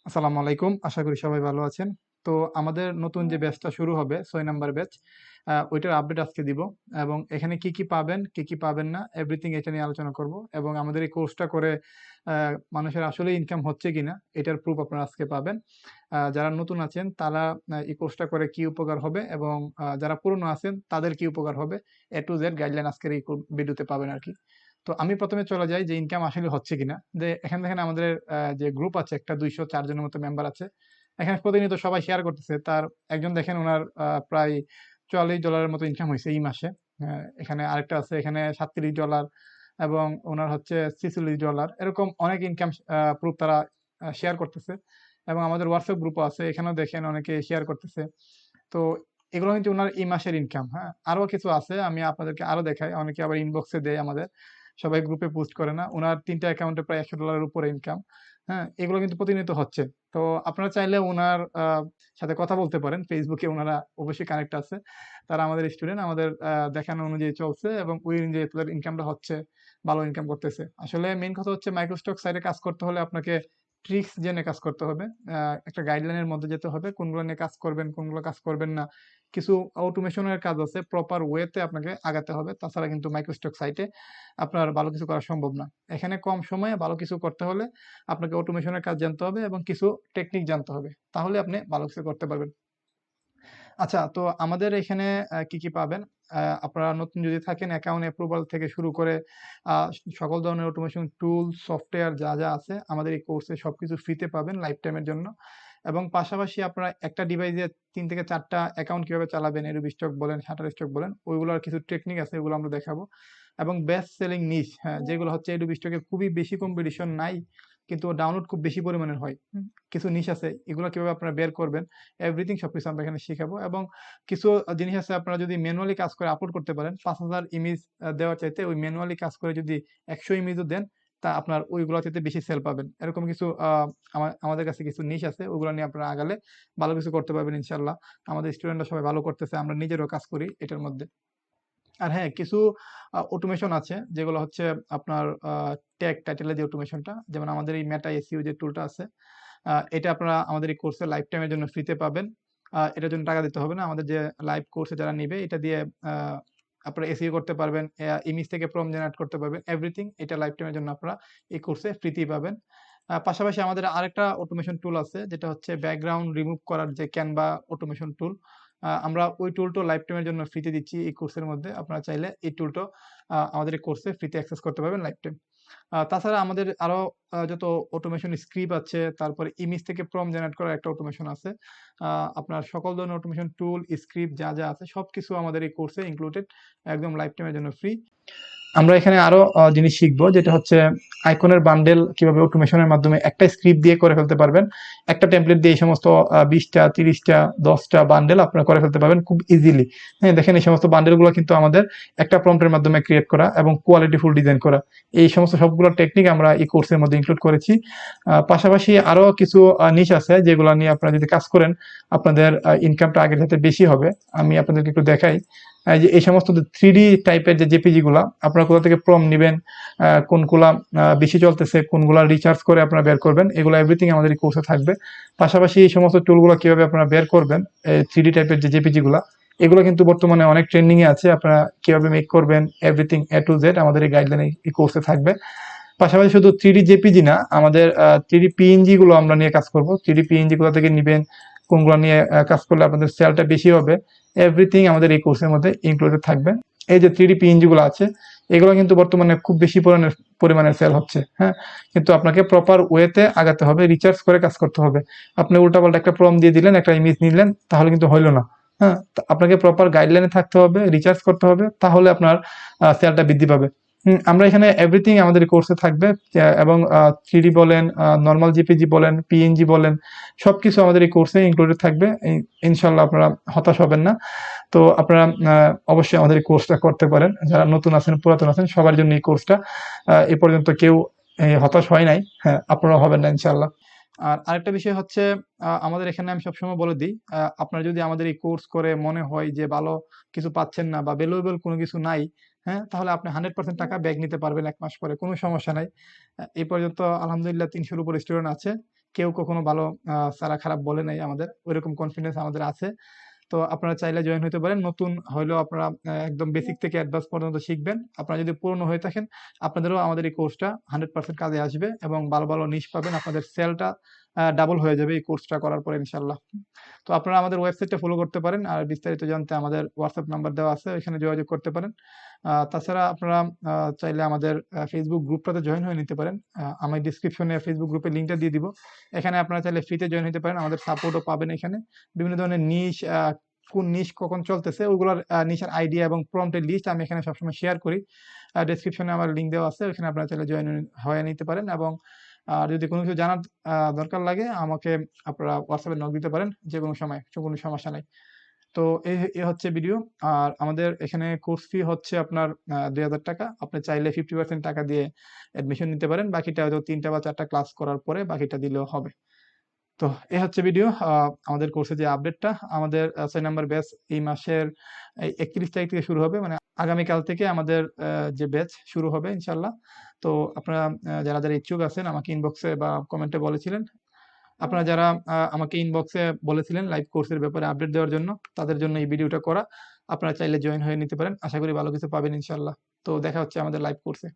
আসসালামু আলাইকুম। আশা করি সবাই ভালো আছেন। তো আমাদের নতুন যে ব্যাচটা শুরু হবে ৬ নাম্বার ব্যাচ, ওইটার আপডেট আজকে দিব এবং এখানে কি, কি পাবেন, কি, কি পাবেন না এভরিথিং এটা নিয়ে আলোচনা করব এবং আমাদের এই কোর্সটা করে আ মানুষের আসলেই ইনকাম হচ্ছে কিনা এটার প্রুফ আপনারা আজকে পাবেন। যারা নতুন আছেন তারা এই কোর্সটা করে কি উপকার হবে এবং যারা পুরনো আছেন তাদের কি উপকার হবে A to Z গাইডলাইন আজকের এই ভিডিওতে পাবেন আরকি। তো আমি ১ম এ চলে যাই যে ইনকাম আসলে হচ্ছে কিনা। এখানে দেখেন আমাদের যে গ্রুপ আছে একটা ২০৪ জনের মতো মেম্বার আছে। এখানে প্রতিনিয়ত সবাই শেয়ার করতেছে। তার একজন দেখেন উনার প্রায় $৪৪ এর মতো ইনকাম হইছে এই মাসে। এখানে আরেকটা আছে এখানে $৩৭ এবং উনার হচ্ছে $৪৬ এরকম অনেক ইনকাম প্রুফ তারা শেয়ার করতেছে এবং আমাদের WhatsApp গ্রুপও আছে। এখানেও দেখেন অনেকে শেয়ার করতেছে। তো এগুলো কিন্তু উনার এই মাসের ইনকাম, হ্যাঁ? আরো কিছু আছে আমি আপনাদেরকে আরো দেখাই। অনেকে আবার ইনবক্সে দেয় আমাদের। সবাই গ্রুপে পোস্ট করে না। উনার ৩ টা অ্যাকাউন্টে প্রায় $১০০ এর উপরে ইনকাম। হ্যাঁ? এগুলো কিন্তু প্রতিনিয়ত হচ্ছে। তো আপনারা চাইলে উনার সাথে কথা বলতে পারেন। Facebook এ উনারা অবশ্যই কানেক্ট আছে। তারা আমাদের স্টুডেন্ট। আমাদের দেখানো অনুযায়ী চলছে এবং ওই অনুযায়ী তাদের ইনকামটা হচ্ছে, ভালো ইনকাম করতেছে। আসলে মেইন কথা হচ্ছে মাইক্রোস্টক সাইটে কাজ করতে হলে আপনাকে ট্রিকস জেনে কাজ করতে হবে। আ একটা গাইডলাইনের মধ্যে যেতে হবে। কোনগুলো নিয়ে কাজ করবেন, কোনগুলো কাজ করবেন না। কিছু অটোমেশন এর কাজ আছে। প্রপার ওয়েতে আপনাকে আগাতে হবে। তাছাড়া কিন্তু মাইক্রোস্টক সাইটে আপনার ভালো কিছু করা সম্ভব না। এখানে কম সময়ে ভালো কিছু করতে হলে আপনাকে অটোমেশন এর কাজ জানতে হবে এবং কিছু টেকনিক জানতে হবে। তাহলে আপনি ভালো কিছু করতে পারবেন। আচ্ছা, তো আমাদের এখানে কি, কি পাবেন? আপনারা নতুন যদি থাকেন অ্যাকাউন্ট অ্যাপ্রুভাল থেকে শুরু করে আ সকল ধরনের অটোমেশন টুল, সফটওয়্যার যা আছে আমাদের এই কোর্সে সবকিছু ফ্রিতে পাবেন লাইফ টাইম এর জন্য। এবং পাশাপাশি আপনারা একটা ডিভাইসে ৩ থেকে ৪ টা অ্যাকাউন্ট কিভাবে চালাবেন, Shutterstock বলেন, Shutterstock বলেন, ওইগুলার কিছু টেকনিক আছে ওগুলো আমরা দেখাবো। এবং বেস্ট সেলিং নিশ, হ্যাঁ, যেগুলো হচ্ছে Shutterstock এ খুবই বেশি কম্পিটিশন নাই, কিন্তু ডাউনলোড খুব বেশি পরিমাণের হয়। কিছু নিশ আছে, এগুলো কিভাবে আপনারা বের করবেন, এভরিথিং সবকিছু আমরা এখানে শিখাবো এবং কিছু জিনিস আছে আপনারা যদি ম্যানুয়ালি কাজ করে আপলোড করতে পারেন, ৫,০০০ ইমেজ দেওয়ার চাইতে ওই ম্যানুয়ালি কাজ করে যদি ১০০ ইমেজও দেন, তা আপনার ওইগুলা চাইতে বেশি সেল পাবেন। এরকম কিছু আমাদের কাছে কিছু নিশ আছে, ওগুলো নিয়ে আপনারা আগালে ভালো কিছু করতে পারবেন ইনশাআল্লাহ। আমাদের স্টুডেন্টরা সবাই ভালো করতেছে, আমরা নিজেরাও কাজ করি এটার মধ্যে। আর হ্যাঁ, কিছু অটোমেশন আছে যেগুলো হচ্ছে আপনার ট্যাগ টাইটেলের যে অটোমেশনটা, যেমন আমাদের এই মেটা এসইও যে টুলটা আছে, এটা আপনারা আমাদের এই কোর্সে লাইফ টাইম এর জন্য ফ্রিতে পাবেন। এটার জন্য টাকা দিতে হবে না। আমাদের যে লাইভ কোর্সে যারা নিবে এটা দিয়ে আ আপনারা এসইও করতে পারবেন, ইমেজ থেকে প্রম্পট জেনারেট করতে পারবেন। এভরিথিং এটা লাইফ টাইম এর জন্য আপনারা এই কোর্সে ফ্রিতেই পাবেন। পাশাপাশি আমাদের আরেকটা অটোমেশন টুল আছে যেটা হচ্ছে ব্যাকগ্রাউন্ড রিমুভ করার যে ক্যানভা অটোমেশন টুল। আমরা ওই টুলটাও লাইফ টাইম এর জন্য ফ্রিতে দিচ্ছি এই কোর্সের মধ্যে। আপনারা চাইলে এই টুলটাও আমাদের এই কোর্সে ফ্রিতে অ্যাক্সেস করতে পারবেন লাইফ টাইম। তাছাড়া আমাদের আরো যত অটোমেশন স্ক্রিপ্ট আছে, তারপরে ইমেজ থেকে প্রম্পট জেনারেট করার একটা অটোমেশন আছে। আ আপনার সকল ধরনের অটোমেশন টুল, স্ক্রিপ্ট যা আছে সবকিছু আমাদের এই কোর্সে ইনক্লুডেড, একদম লাইফ টাইম এর জন্য ফ্রি। আমরা এখানে আরো জিনিস শিখবো যেটা হচ্ছে আইকনের বান্ডেল কিভাবে অটোমেশনের মাধ্যমে একটা স্ক্রিপ্ট দিয়ে করে ফেলতে পারবেন। একটা টেমপ্লেট দিয়ে এই সমস্ত ২০ টা, ৩০ টা, ১০ টা বান্ডেল আপনারা করে ফেলতে পারবেন খুব ইজিলি। হ্যাঁ, দেখেন এই সমস্ত বান্ডেলগুলো কিন্তু আমাদের একটা প্রম্পটের মাধ্যমে ক্রিয়েট করা এবং কোয়ালিটিফুল ডিজাইন করা। এই সমস্ত সবগুলো টেকনিক আমরা এই কোর্সের মধ্যে ইনক্লুড করেছি। পাশাপাশি আরো কিছু নিশ আছে যেগুলো নিয়ে আপনারা যদি কাজ করেন আপনাদের ইনকামটা আগের চাইতে বেশি হবে। আমি আপনাদেরকে একটু দেখাই। যে এই সমস্ত 3D টাইপের যে জেপিজি গুলা আপনারা কোথা থেকে প্রম্পট নিবেন, কোনগুলা বেশি চলতেছে, কোনগুলা রিচার্জ করে আপনারা বের করবেন, এগুলো এভরিথিং আমাদের এই কোর্সে থাকবে। পাশাপাশি এই সমস্ত টুলগুলো কিভাবে আপনারা বের করবেন, 3D টাইপের যে জেপিজি গুলা, এগুলো কিন্তু বর্তমানে অনেক ট্রেন্ডিং এ আছে। আপনারা কিভাবে মেক করবেন এভরিথিং A to Z আমাদের এই গাইডলাইন এই কোর্সে থাকবে। পাশাপাশি শুধু 3D জেপিজি না, আমাদের 3D পিএনজি গুলো আমরা নিয়ে কাজ করব। 3D পিএনজি কোথা থেকে নিবেন, কোনগুলো নিয়ে কাজ করলে আপনাদের সেলটা বেশি হবে, এভরিথিং আমাদের এই কোর্সের মধ্যে ইনক্লুডেড থাকবে। এই যে 3D পিএনজি গুলো আছে, এগুলো কিন্তু বর্তমানে খুব বেশি পরিমাণে সেল হচ্ছে, হ্যাঁ? কিন্তু আপনাকে প্রপার ওয়েতে আগাতে হবে, রিসার্চ করে কাজ করতে হবে। আপনি উল্টাপাল্টা একটা প্রম্পট দিয়ে দিলেন, একটা ইমেজ নিলেন, তাহলে কিন্তু হইল না। হ্যাঁ? আপনাকে প্রপার গাইডলাইনে থাকতে হবে, রিসার্চ করতে হবে, তাহলে আপনার সেলটা বৃদ্ধি পাবে। আমরা এখানে এভরিথিং আমাদের কোর্সে থাকবে এবং 3D বলেন, নরমাল জেপিজি বলেন, পিএনজি বলেন, সবকিছু আমাদের এই কোর্সে ইনক্লুডেড থাকবে। ইনশাআল্লাহ আপনারা হতাশ হবেন না। তো আপনারা অবশ্যই আমাদের এই কোর্সটা করতে পারেন। যারা নতুন আছেন, পুরাতন আছেন, সবার জন্য এই কোর্সটা। এ পর্যন্ত কেউ হতাশ হয় নাই। হ্যাঁ, আপনারাও হবেন না ইনশাআল্লাহ। আর আরেকটা বিষয় হচ্ছে আমাদের এখানে আমি সবসময় বলে দিই, আপনারা যদি আমাদের এই কোর্স করে মনে হয় যে ভালো কিছু পাচ্ছেন না বা ভ্যালুয়েবল কোনো কিছু নাই, হ্যাঁ? তাহলে আপনি ১০০% টাকা ব্যাক নিতে পারবেন ১ মাস পরে। কোনো সমস্যা নাই। এই পর্যন্ত আলহামদুলিল্লাহ ৩০০ র উপরে স্টুডেন্ট আছে। কেউ কখনো ভালো স্যাররা খারাপ বলে নাই আমাদের, ওইরকম কনফিডেন্স আমাদের আছে। তো আপনারা চাইলে জয়েন হতে পারেন। নতুন হইলেও আপনারা একদম বেসিক থেকে অ্যাডভান্স পর্যন্ত শিখবেন। আপনারা যদি পুরনো হয়ে থাকেন, আপনাদেরও আমাদের এই কোর্সটা 100% কাজে আসবে এবং ভালো, ভালো নিশ পাবেন। আপনাদের সেলটা ডাবল হয়ে যাবে এই কোর্সটা করার পরে ইনশাআল্লাহ। তো আপনারা আমাদের ওয়েবসাইটটা ফলো করতে পারেন। আর বিস্তারিত জানতে আমাদের WhatsApp নাম্বার দেওয়া আছে, ওইখানে যোগাযোগ করতে পারেন। তাছাড়া আপনারা চাইলে আমাদের Facebook গ্রুপটাতে জয়েন হয়ে নিতে পারেন। আমি ডিসক্রিপশনে Facebook গ্রুপের লিংকটা দিয়ে দিব। এখানে আপনারা চাইলে ফ্রিতে জয়েন হতে পারেন। আমাদের সাপোর্টও পাবেন এখানে। বিভিন্ন ধরনের নিশ কোন নিশ কখন চলতেছে ওইগুলোর নিশের আইডিয়া এবং প্রম্পটের লিস্ট আমি এখানে সবসময় শেয়ার করি। ডেসক্রিপশনে আমার লিংক দেওয়া আছে, ওখানে আপনারা চাইলে জয়েন হয়ে নিতে পারেন। এবং যদি কোনো কিছু জানার দরকার লাগে আমাকে আপনারা হোয়াটসঅ্যাপে নক দিতে পারেন যে কোনো সময়, কোনো সমস্যা নাই। তো এই হচ্ছে ভিডিও। আর আমাদের এখানে কোর্স ফি হচ্ছে আপনার ২,০০০ টাকা। আপনি চাইলে 50% টাকা দিয়ে অ্যাডমিশন নিতে পারেন। বাকিটা হয়তো ৩টা বা ৪টা ক্লাস করার পরে বাকিটা দিলেও হবে। তো এই হচ্ছে ভিডিও। আমাদের কোর্সের যে আপডেটটা, আমাদের ৬ নাম্বার ব্যাচ এই মাসের ৩১ তারিখ থেকে শুরু হবে। মানে আগামীকাল থেকে আমাদের যে ব্যাচ শুরু হবে ইনশাআল্লাহ। তো আপনারা যারা ইচ্ছুক আছেন আমাকে ইনবক্সে বা কমেন্টে বলেছিলেন। আপনারা যারা আমাকে ইনবক্সে বলেছিলেন লাইভ কোর্সের ব্যাপারে আপডেট দেওয়ার জন্য, তাদের জন্য এই ভিডিওটা করা। আপনারা চাইলে জয়েন হয়ে নিতে পারেন। আশা করি ভালো কিছু পাবেন ইনশাআল্লাহ। তো দেখা হচ্ছে আমাদের লাইভ কোর্সে।